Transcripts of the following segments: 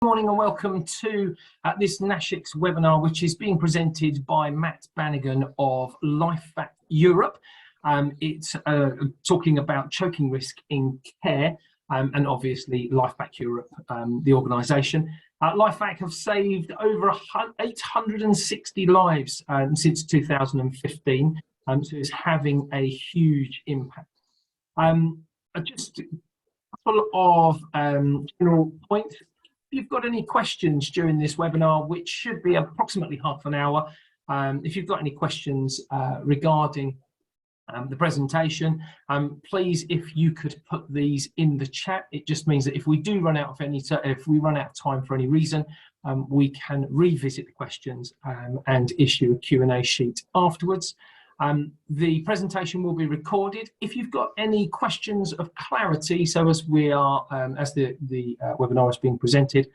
Good morning and welcome to this NASHiCS webinar, which is being presented by Matt Banagan of LifeVac Europe. It's talking about choking risk in care, and obviously LifeVac Europe, the organisation. LifeVac have saved over 860 lives since 2015, so it's having a huge impact. Just a couple of general points. If you've got any questions during this webinar, which should be approximately half an hour, if you've got any questions regarding the presentation, please, if you could put these in the chat. It just means that if we do run out of if we run out of time for any reason, we can revisit the questions and issue a Q&A sheet afterwards. The presentation will be recorded. If you've got any questions of clarity, so as we are, as the webinar is being presented,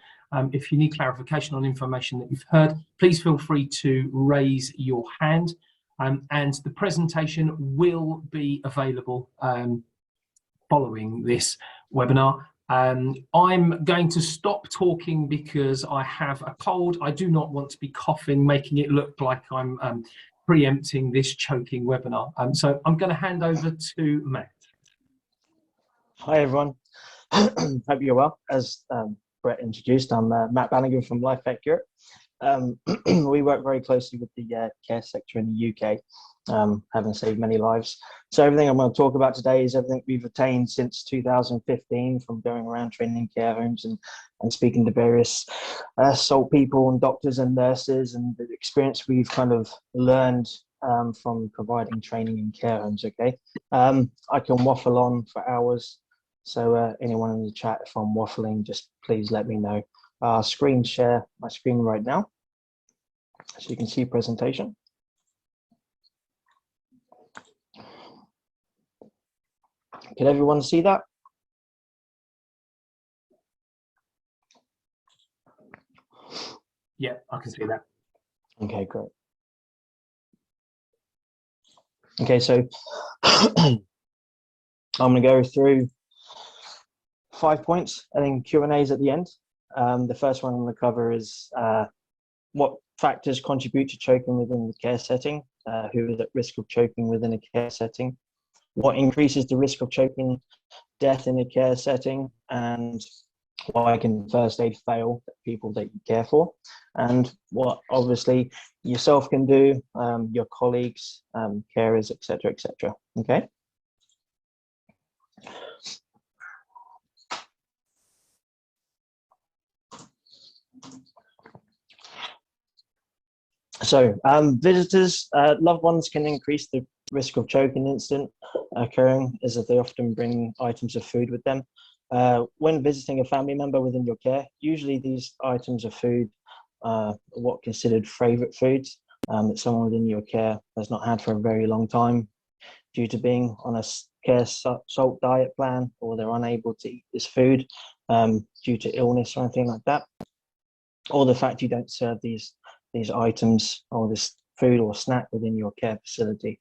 if you need clarification on information that you've heard, please feel free to raise your hand, and the presentation will be available following this webinar. I'm going to stop talking because I have a cold. I do not want to be coughing, making it look like I'm preempting this choking webinar. So I'm going to hand over to Matt. Hi everyone, hope you're well. As Brett introduced, I'm Matt Banagan from LifeVac Europe. We work very closely with the care sector in the UK, having saved many lives. So everything I'm going to talk about today is everything we've attained since 2015, from going around training care homes and speaking to various SALT people and doctors and nurses, and the experience we've kind of learned from providing training in care homes. Okay, I can waffle on for hours, so anyone in the chat, if I'm waffling, just please let me know. Screen share my screen right now so you can see presentation. Can everyone see that? Yeah, I can see that. Okay, great. Okay, so I'm going to go through 5 points and then Q&As at the end. The first one I'm going to cover is what factors contribute to choking within the care setting, who is at risk of choking within a care setting, what increases the risk of choking death in a care setting, and why can first aid fail people that you care for, and what obviously yourself can do, your colleagues, carers, etc., etc. Okay. So visitors, loved ones can increase the risk of choking incident occurring, as they often bring items of food with them. When visiting a family member within your care, usually these items of food are what considered favourite foods that someone within your care has not had for a very long time due to being on a care salt diet plan, or they're unable to eat this food due to illness or anything like that, or the fact you don't serve these items or this food or snack within your care facility.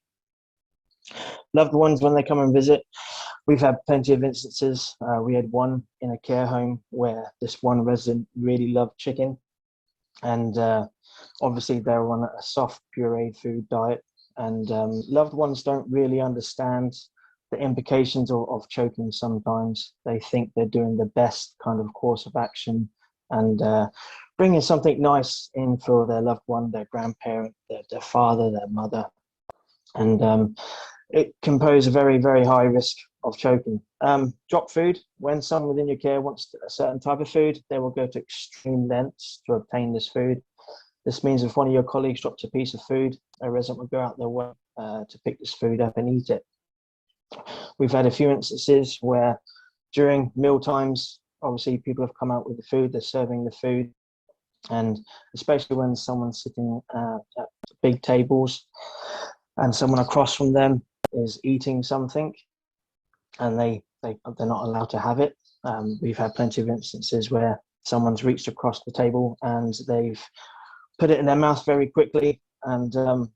Loved ones, when they come and visit, we've had plenty of instances. We had one in a care home where this one resident really loved chicken, and obviously they're on a soft pureed food diet, and loved ones don't really understand the implications of choking. Sometimes they think they're doing the best kind of course of action and bringing something nice in for their loved one, their grandparent, their father, their mother, and it can pose a very, very high risk of choking. Drop food. When someone within your care wants a certain type of food, they will go to extreme lengths to obtain this food. This means if one of your colleagues drops a piece of food, a resident will go out their way to pick this food up and eat it. We've had a few instances where during meal times, obviously people have come out with the food, they're serving the food, and especially when someone's sitting at big tables and someone across from them is eating something and they're not allowed to have it. We've had plenty of instances where someone's reached across the table and they've put it in their mouth very quickly, and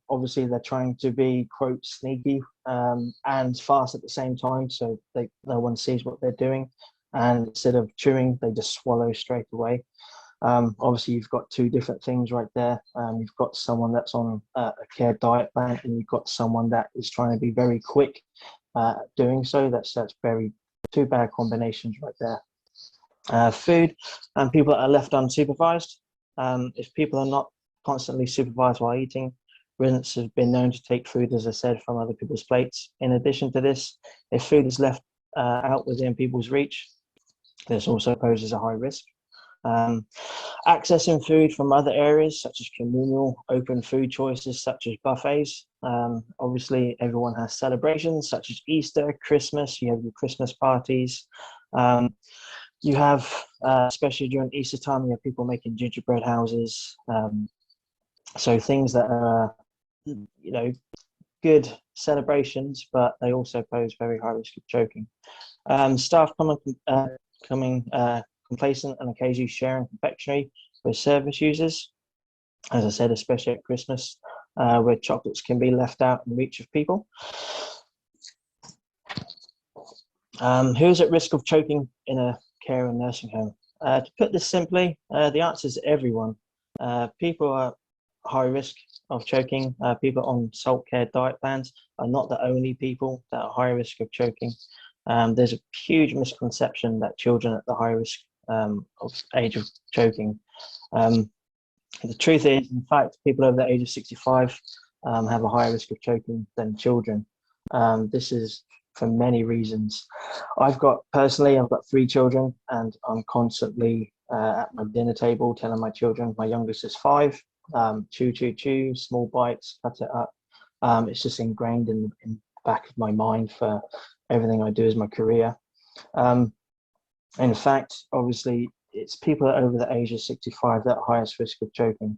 obviously they're trying to be, quote, sneaky and fast at the same time, so no one sees what they're doing, and instead of chewing they just swallow straight away. Obviously, you've got two different things right there. You've got someone that's on a care diet plan, and you've got someone that is trying to be very quick doing so. That's very two bad combinations right there. Food and people that are left unsupervised. If people are not constantly supervised while eating, residents have been known to take food, as I said, from other people's plates. In addition to this, if food is left out within people's reach, this also poses a high risk. Accessing food from other areas, such as communal open food choices, such as buffets. Obviously, everyone has celebrations, such as Easter, Christmas. You have your Christmas parties. You have, especially during Easter time, you have people making gingerbread houses. So things that are, good celebrations, but they also pose very high risk of choking. Staff coming complacent and occasionally sharing confectionery with service users. As I said, especially at Christmas, where chocolates can be left out in reach of people. Who's at risk of choking in a care and nursing home? To put this simply, the answer is everyone. People are high risk of choking. People on salt care diet plans are not the only people that are high risk of choking. There's a huge misconception that children at the high risk of age of choking. The truth is, in fact, people over the age of 65 have a higher risk of choking than children. This is for many reasons. I've got 3 children, and I'm constantly at my dinner table telling my children, my youngest is 5, chew, chew, chew, small bites, cut it up. It's just ingrained in the back of my mind for everything I do as my career. In fact, obviously, it's people over the age of 65 that are highest risk of choking.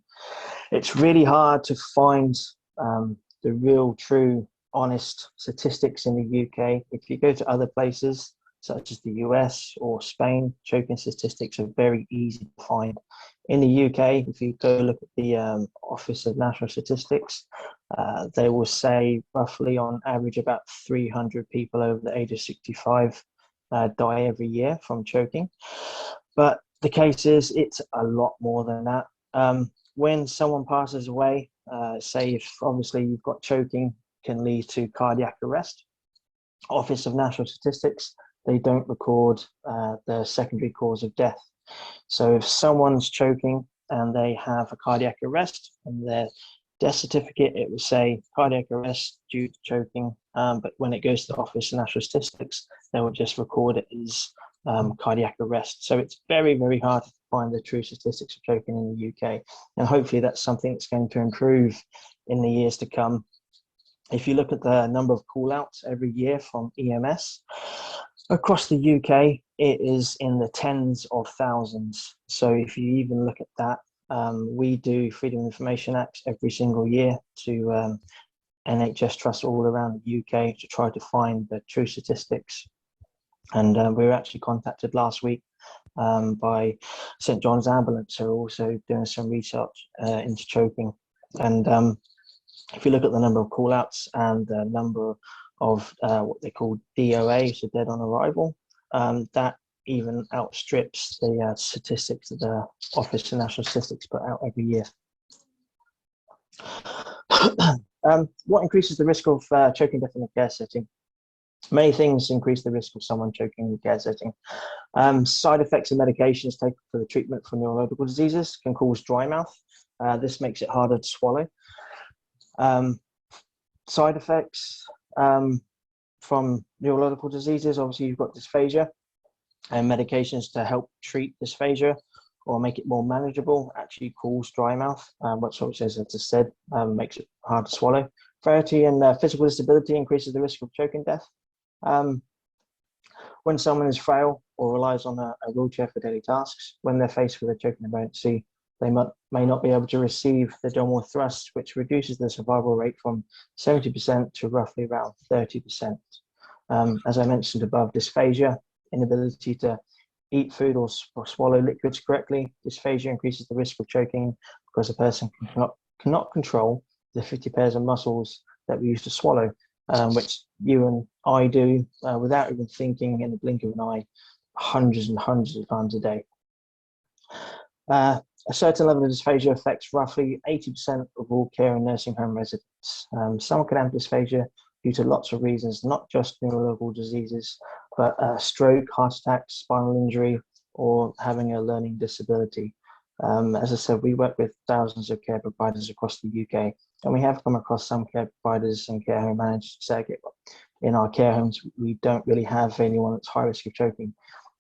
It's really hard to find the real, true, honest statistics in the UK. If you go to other places, such as the US or Spain, choking statistics are very easy to find. In the UK, if you go look at the Office of National Statistics, they will say roughly on average about 300 people over the age of 65 die every year from choking. But the case is, it's a lot more than that. When someone passes away, say if obviously you've got choking, can lead to cardiac arrest. Office of National Statistics, they don't record the secondary cause of death. So if someone's choking and they have a cardiac arrest, and their death certificate, it will say cardiac arrest due to choking. But when it goes to the Office of National Statistics, they will just record it as cardiac arrest. So it's very, very hard to find the true statistics of choking in the UK. And hopefully that's something that's going to improve in the years to come. If you look at the number of call-outs every year from EMS, across the UK, it is in the tens of thousands. So if you even look at that, we do Freedom of Information Acts every single year to NHS trusts all around the UK to try to find the true statistics. And we were actually contacted last week by St John's Ambulance, who are also doing some research into choking. And if you look at the number of call-outs and the number of what they call DOA, so dead on arrival, that even outstrips the statistics that the Office of National Statistics put out every year. What increases the risk of choking death in a care setting? Many things increase the risk of someone choking in a care setting. Side effects of medications taken for the treatment for neurological diseases can cause dry mouth. This makes it harder to swallow. Side effects from neurological diseases, obviously you've got dysphagia, and medications to help treat dysphagia or make it more manageable actually cause dry mouth, which obviously, as I just said, makes it hard to swallow. Frailty and physical disability increases the risk of choking death. When someone is frail or relies on a wheelchair for daily tasks, when they're faced with a choking emergency, they may not be able to receive the abdominal thrust, which reduces the survival rate from 70% to roughly around 30%. As I mentioned above, dysphagia, inability to eat food or swallow liquids correctly. Dysphagia increases the risk of choking because the person cannot control the 50 pairs of muscles that we use to swallow, which you and I do without even thinking in the blink of an eye, hundreds and hundreds of times a day. A certain level of dysphagia affects roughly 80% of all care and nursing home residents. Someone can have dysphagia due to lots of reasons, not just neurological diseases, but stroke, heart attack, spinal injury, or having a learning disability. As I said, we work with thousands of care providers across the UK, and we have come across some care providers and care home managers say, in our care homes, we don't really have anyone that's high risk of choking.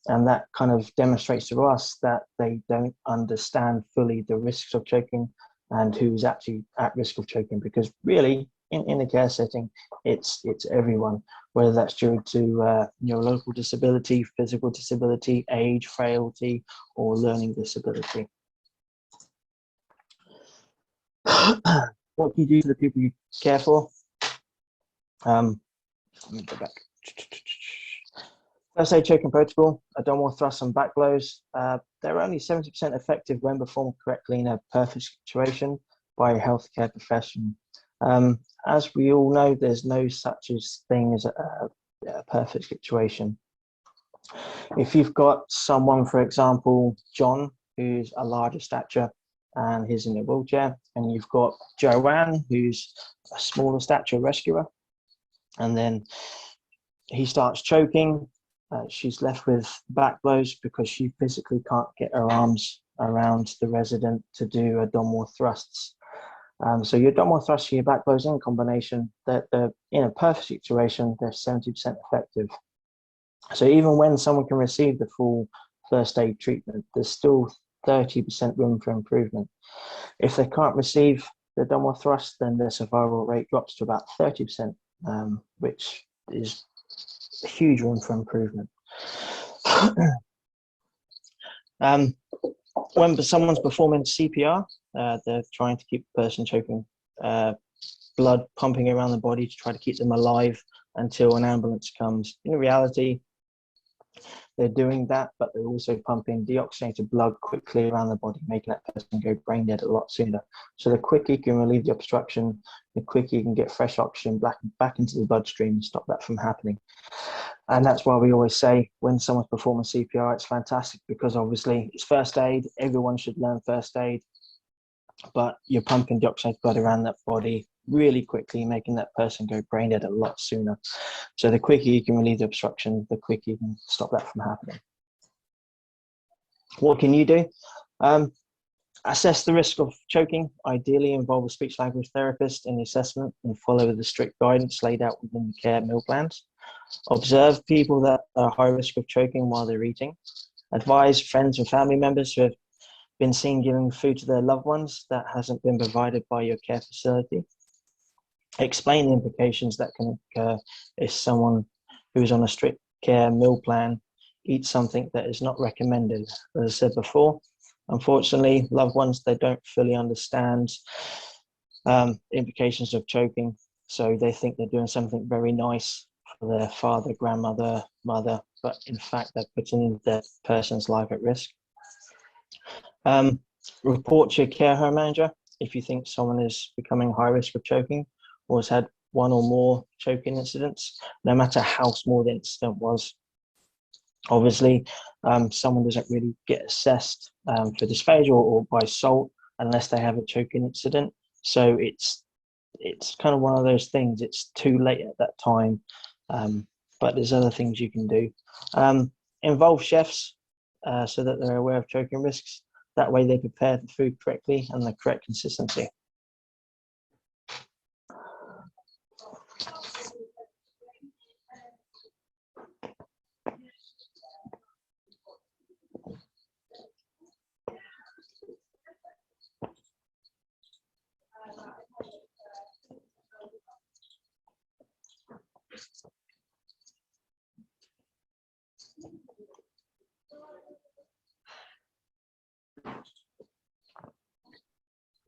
And that kind of demonstrates to us that they don't understand fully the risks of choking and who's actually at risk of choking, because really in a care setting, it's everyone, whether that's due to neurological disability, physical disability, age, frailty, or learning disability. What can you do for the people you care for? Let me go back. First aid choking protocol, abdominal thrusts and back blows. They're only 70% effective when performed correctly in a perfect situation by a healthcare professional. As we all know, there's no such thing as a perfect situation. If you've got someone, for example, John, who's a larger stature and he's in a wheelchair, and you've got Joanne, who's a smaller stature rescuer, and then he starts choking, she's left with back blows because she physically can't get her arms around the resident to do abdominal thrusts. So your abdominal thrusts and your back blows in combination, that in a perfect situation, they're 70% effective. So even when someone can receive the full first aid treatment, there's still 30% room for improvement. If they can't receive the abdominal thrust, then their survival rate drops to about 30%, which is a huge room for improvement. When someone's performing CPR, they're trying to keep the person choking, blood pumping around the body to try to keep them alive until an ambulance comes. In reality, they're doing that, but they're also pumping deoxygenated blood quickly around the body, making that person go brain dead a lot sooner. So the quicker you can relieve the obstruction, the quicker you can get fresh oxygen back into the bloodstream and stop that from happening. And that's why we always say when someone's performing CPR, it's fantastic, because obviously it's first aid. Everyone should learn first aid, but you're pumping deoxygenated blood around that body really quickly, making that person go brain dead a lot sooner. So the quicker you can relieve the obstruction, the quicker you can stop that from happening. What can you do? Assess the risk of choking. Ideally involve a speech language therapist in the assessment and follow the strict guidance laid out within the care meal plans. Observe people that are high risk of choking while they're eating. Advise friends and family members who have been seen giving food to their loved ones that hasn't been provided by your care facility. Explain the implications that can occur if someone who's on a strict care meal plan eats something that is not recommended. As I said before, unfortunately, loved ones, they don't fully understand implications of choking. So they think they're doing something very nice for their father, grandmother, mother, but in fact, they're putting that person's life at risk. Report to your care home manager if you think someone is becoming high risk of choking or has had one or more choking incidents, no matter how small the incident was. Obviously, someone doesn't really get assessed for dysphagia or by SALT unless they have a choking incident. So it's kind of one of those things. It's too late at that time, but there's other things you can do. Involve chefs so that they're aware of choking risks. That way they prepare the food correctly and the correct consistency.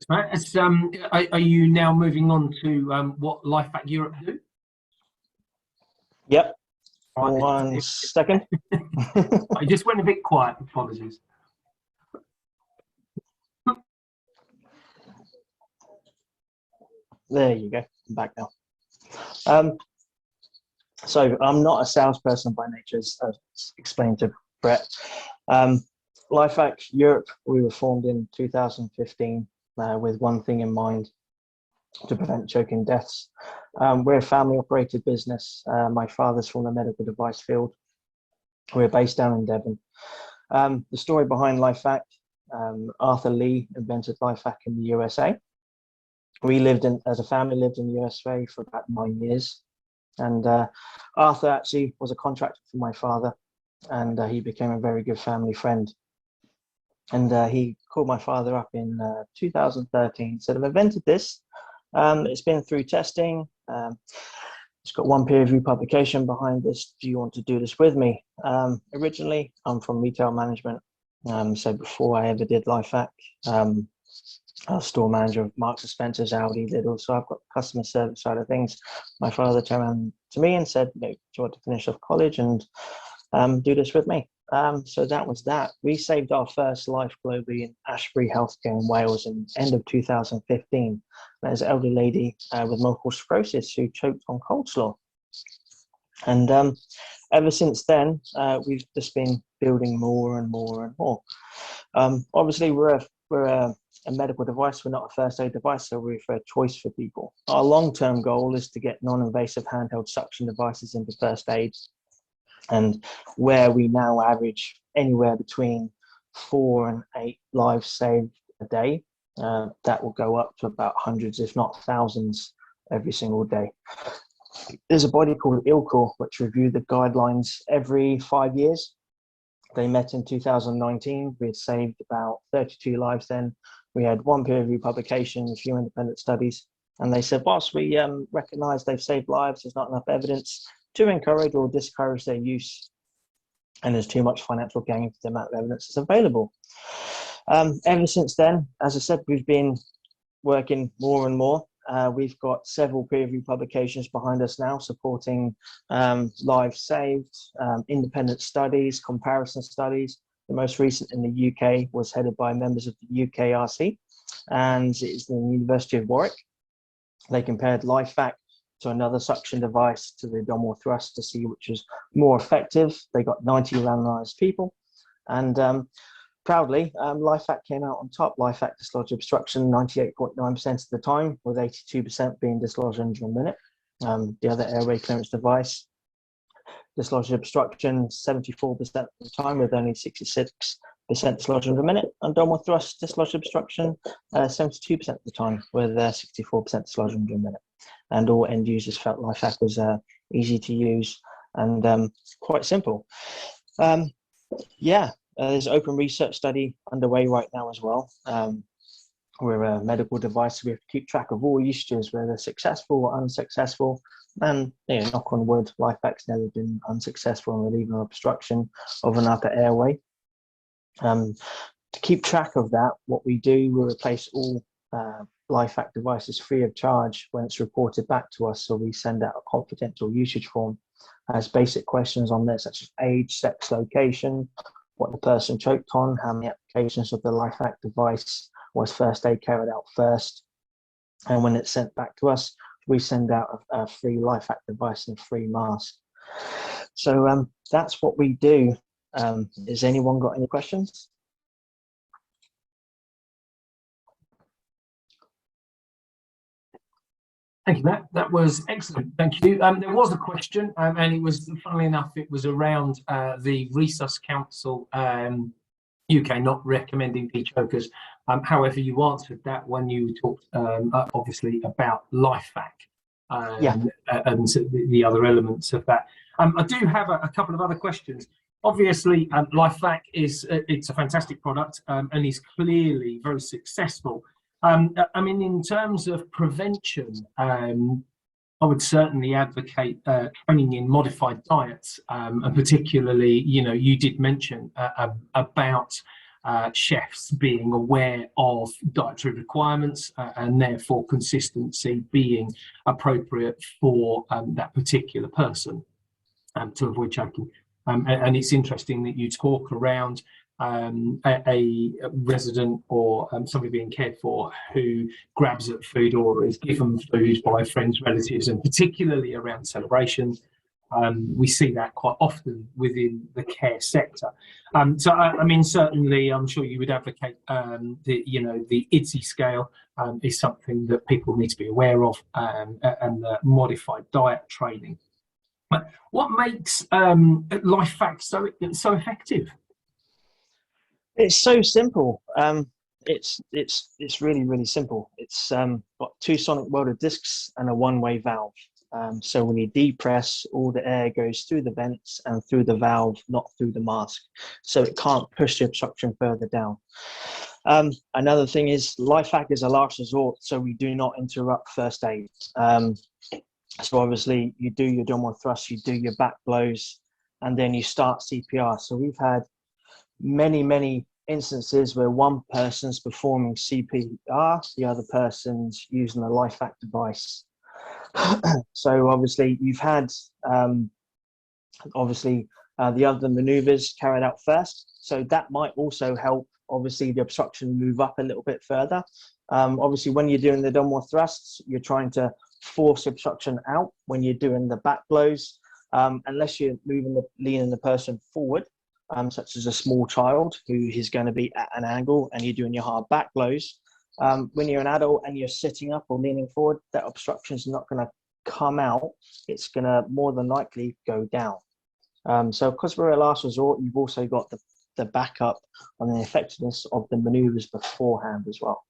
Right. Are you now moving on to what LifeVac Europe do? Yep. Right. 1 second. I just went a bit quiet. Apologies. There you go. I'm back now. So I'm not a salesperson by nature, as explained to Brett. LifeVac Europe, we were formed in 2015 with one thing in mind: to prevent choking deaths. We're a family-operated business. My father's from the medical device field. We're based down in Devon. The story behind LifeVac: Arthur Lih invented LifeVac in the USA. We as a family, lived in the USA for about 9 years. And Arthur actually was a contractor for my father, and he became a very good family friend. And he called my father up in 2013, said, "I've invented this. It's been through testing. It's got one peer review publication behind this. Do you want to do this with me?" Originally, I'm from retail management. So before I ever did LifeVac, I was store manager of Marks and Spencer's, Audi, Lidl. So I've got the customer service side of things. My father turned around to me and said, "Do you want to finish off college and do this with me?" So that was that. We saved our first life globally in Ashberry Healthcare in Wales in end of 2015. There's an elderly lady with multiple sclerosis who choked on coleslaw. And ever since then, we've just been building more and more and more. Obviously, we're a medical device. We're not a first aid device, so we're a choice for people. Our long-term goal is to get non-invasive handheld suction devices into first aid, and where we now average anywhere between 4 and 8 lives saved a day, that will go up to about hundreds, if not thousands, every single day. There's a body called ILCOR, which review the guidelines every 5 years. They met in 2019. We had saved about 32 lives then. We had one peer review publication, a few independent studies, and they said, "Boss, we recognize they've saved lives. There's not enough evidence to encourage or discourage their use, and there's too much financial gain for the amount of evidence that's available." Ever since then, as I said, we've been working more and more. We've got several peer review publications behind us now supporting lives saved, independent studies, comparison studies. The most recent in the UK was headed by members of the UKRC, and it's the University of Warwick. They compared LifeVac to another suction device, to the abdominal thrust, to see which was more effective. They got 90 randomized people, and proudly, LifeVac came out on top. LifeVac dislodged obstruction 98.9% of the time, with 82% being dislodged under a minute. The other airway clearance device dislodged obstruction 74% of the time, with only 66% dislodged under a minute. Abdominal thrust dislodged obstruction 72% of the time, with 64% dislodged under a minute. And all end users felt LifeVac was easy to use and quite simple. There's an open research study underway right now as well. We're a medical device, so we have to keep track of all usages, whether successful or unsuccessful. And knock on wood, LifeVac's never been unsuccessful in relieving obstruction of an upper airway. To keep track of that, what we do, we replace all LifeVac devices free of charge when it's reported back to us. So we send out a confidential usage form, has basic questions on there, such as age, sex, location, what the person choked on, how many applications of the LifeVac device was first aid carried out first. And when it's sent back to us, we send out a free LifeVac device and a free mask. So that's what we do. Has anyone got any questions? Thank you, Matt. That was excellent. Thank you. There was a question, and it was, funnily enough, it was around the Resus Council UK not recommending de-chokers. However, you answered that when you talked, obviously, about LifeVac and the other elements of that. I do have a couple of other questions. Obviously, LifeVac it's a fantastic product and is clearly very successful. I mean, in terms of prevention, I would certainly advocate training in modified diets, and particularly, you did mention about chefs being aware of dietary requirements and therefore consistency being appropriate for that particular person to avoid choking. And it's interesting that you talk around a resident or somebody being cared for who grabs at food or is given food by friends, relatives, and particularly around celebrations. We see that quite often within the care sector. So, I mean, certainly, I'm sure you would advocate the IDSI scale is something that people need to be aware of, and the modified diet training. But what makes LifeVac so effective? It's so simple. It's really simple. It's got 2 sonic welded discs and a one-way valve. So when you depress, all the air goes through the vents and through the valve, not through the mask. So it can't push the obstruction further down. Another thing is LifeVac is a last resort, so we do not interrupt first aid. So obviously you do your abdominal thrust, you do your back blows, and then you start CPR. So we've had many instances where one person's performing CPR, the other person's using a LifeVac device. So obviously you've had the other maneuvers carried out first, so that might also help obviously the obstruction move up a little bit further. Obviously when you're doing the abdominal thrusts, you're trying to force obstruction out. When you're doing the back blows, unless you're leaning the person forward, such as a small child who is going to be at an angle and you're doing your hard back blows, when you're an adult and you're sitting up or leaning forward, that obstruction is not going to come out. It's going to more than likely go down. So because we're a last resort, you've also got the backup on the effectiveness of the maneuvers beforehand as well.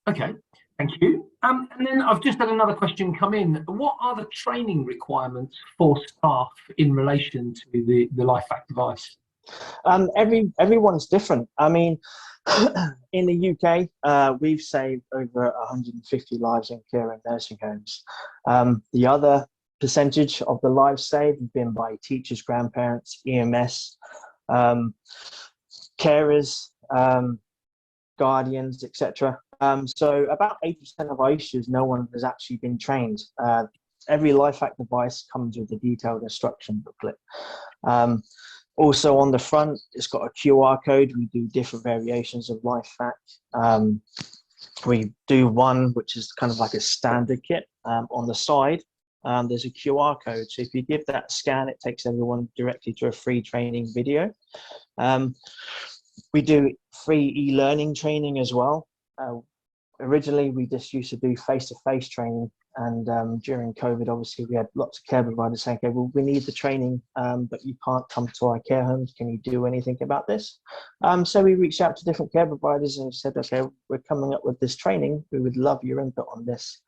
Okay, thank you. And then I've just had another question come in. What are the training requirements for staff in relation to the LifeVac device? Everyone's different. I mean, in the UK, we've saved over 150 lives in care and nursing homes. The other percentage of the lives saved have been by teachers, grandparents, EMS, carers, guardians, etc. So about 80% of our issues, no one has actually been trained. Every LifeVac device comes with a detailed instruction booklet. Also on the front, it's got a QR code. We do different variations of LifeVac. We do one which is kind of like a standard kit. On the side, there's a QR code. So if you give that scan, it takes everyone directly to a free training video. We do free e-learning training as well. Originally, we just used to do face-to-face training. And during COVID, obviously, we had lots of care providers saying, okay, well, we need the training, but you can't come to our care homes. Can you do anything about this? So we reached out to different care providers and said, okay, we're coming up with this training. We would love your input on this.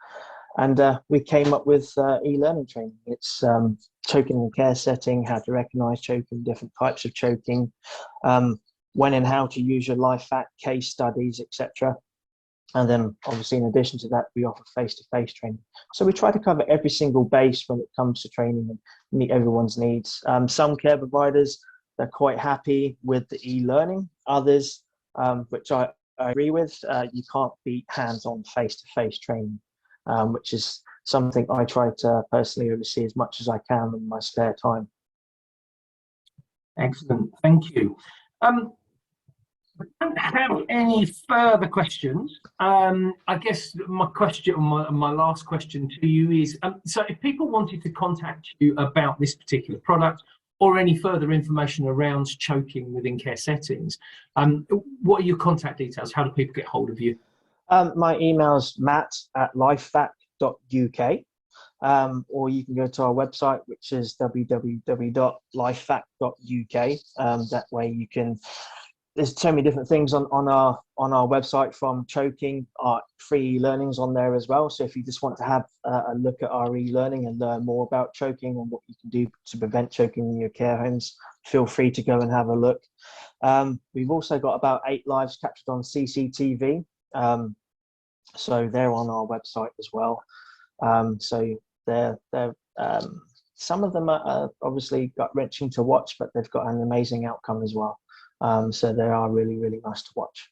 And we came up with e-learning training. It's choking in care setting, how to recognize choking, different types of choking, when and how to use your LifeVac, case studies, etc. And then obviously in addition to that, we offer face-to-face training. So we try to cover every single base when it comes to training and meet everyone's needs. Some care providers, they're quite happy with the e-learning. Others, which I agree with, you can't beat hands-on face-to-face training, which is something I try to personally oversee as much as I can in my spare time. Excellent, thank you. I don't have any further questions. I guess my last question to you is, so if people wanted to contact you about this particular product or any further information around choking within care settings, what are your contact details? How do people get hold of you? My email's matt@lifevac.uk, or you can go to our website, which is www.lifevac.uk. That way you can. There's so many different things on our website, from choking, our free learnings on there as well. So if you just want to have a look at our e-learning and learn more about choking and what you can do to prevent choking in your care homes, feel free to go and have a look. We've also got about 8 lives captured on CCTV. So they're on our website as well. So they're some of them are obviously gut-wrenching to watch, but they've got an amazing outcome as well. So they are really, really nice to watch.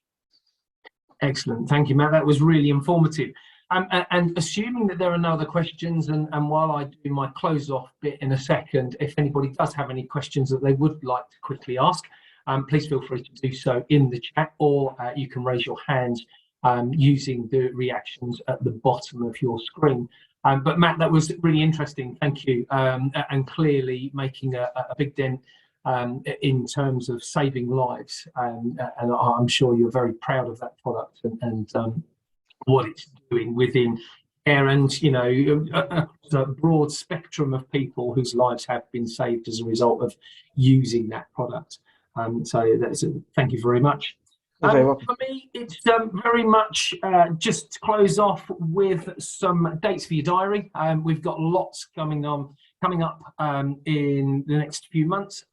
Excellent. Thank you, Matt. That was really informative. And assuming that there are no other questions, and while I do my close off bit in a second, if anybody does have any questions that they would like to quickly ask, please feel free to do so in the chat, or you can raise your hand using the reactions at the bottom of your screen. But Matt, that was really interesting. Thank you. And clearly making a big dent in terms of saving lives. And I'm sure you're very proud of that product and what it's doing within care, and a broad spectrum of people whose lives have been saved as a result of using that product. So thank you very much. For me, it's very much just to close off with some dates for your diary. We've got lots coming up in the next few months.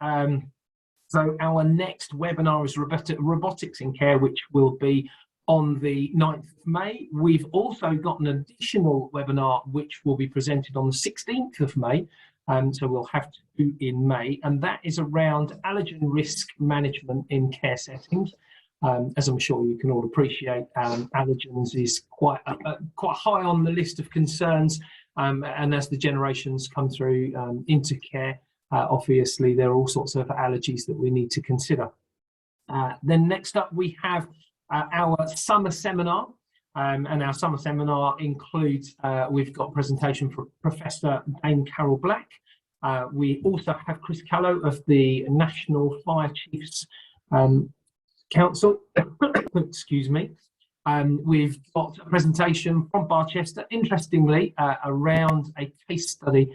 So our next webinar is Robotics in Care, which will be on the 9th of May. We've also got an additional webinar which will be presented on the 16th of May. So we'll have two in May, and that is around allergen risk management in care settings. As I'm sure you can all appreciate, allergens is quite high on the list of concerns, and as the generations come through into care, obviously there are all sorts of allergies that we need to consider. Then next up we have our summer seminar, and our summer seminar includes, we've got a presentation from Professor Dame Carol Black. We also have Chris Callow of the National Fire Chiefs Council. Excuse me. We've got a presentation from Barchester, interestingly, around a case study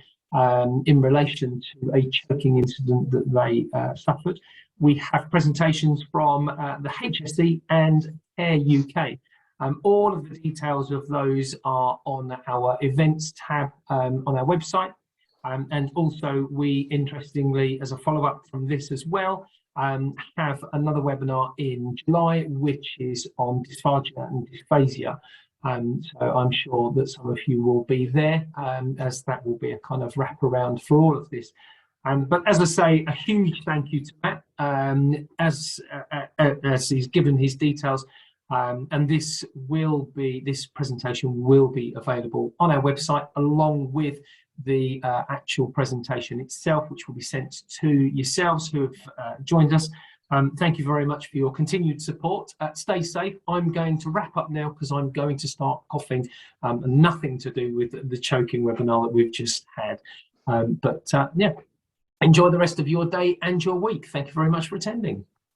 in relation to a choking incident that they suffered. We have presentations from the HSE and Care UK. All of the details of those are on our events tab on our website. And also we, interestingly, as a follow-up from this as well, have another webinar in July, which is on dysphagia and dysphasia. So I'm sure that some of you will be there, as that will be a kind of wraparound for all of this. But as I say, a huge thank you to Matt, as he's given his details, and this presentation will be available on our website along with the actual presentation itself, which will be sent to yourselves who have joined us. Thank you very much for your continued support. Stay safe. I'm going to wrap up now because I'm going to start coughing, nothing to do with the choking webinar that we've just had. Yeah, enjoy the rest of your day and your week. Thank you very much for attending.